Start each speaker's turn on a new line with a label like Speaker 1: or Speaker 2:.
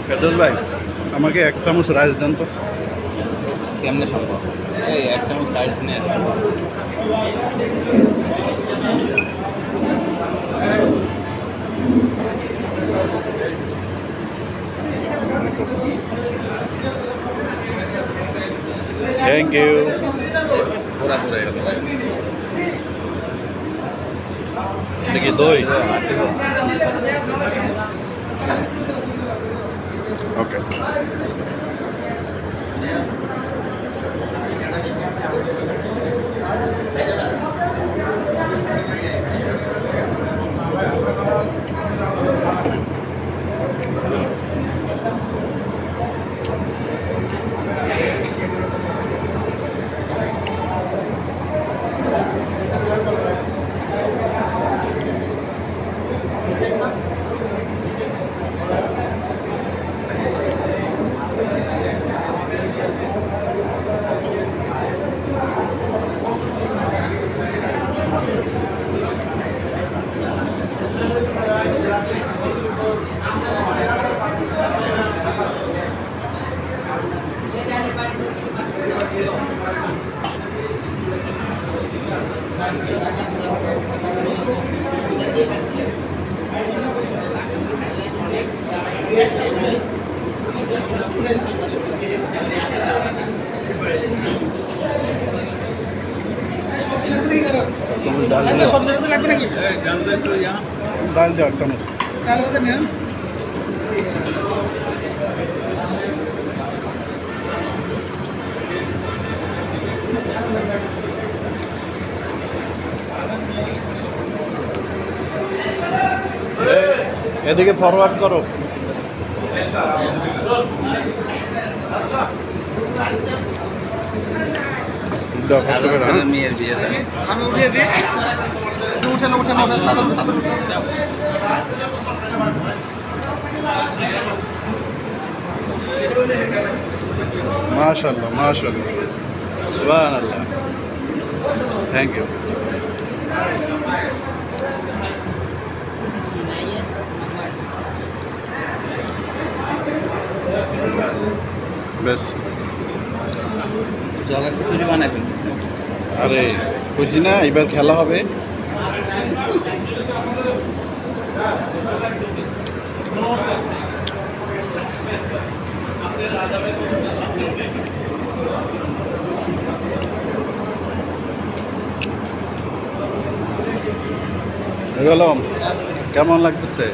Speaker 1: ফেরদৌস ভাই আমাকে 1 চামচ রাইস দেন তো।
Speaker 2: কেমনে সম্ভব? এই 1 চামচ রাইস নিয়ে
Speaker 1: থ্যাংক ইউ।
Speaker 2: পুরা পুরা এরকম
Speaker 1: এটা কি দই? ওকে। ডাল দেওয়া 1 চামচ। এদিকে ফরওয়ার্ড করো।
Speaker 2: মেয়ের বিয়ে
Speaker 3: আমি উঠিয়ে দিই। উঠেন উঠেন উঠেন।
Speaker 1: মাশাআল্লাহ মাশাআল্লাহ সুবহানাল্লাহ। Thank you. বেশ
Speaker 2: জগা খিচুড়ি বানাই ফেলতেছে।
Speaker 1: আরে খুশি না, এবার খেলা হবে। কেমন লাগতেছে?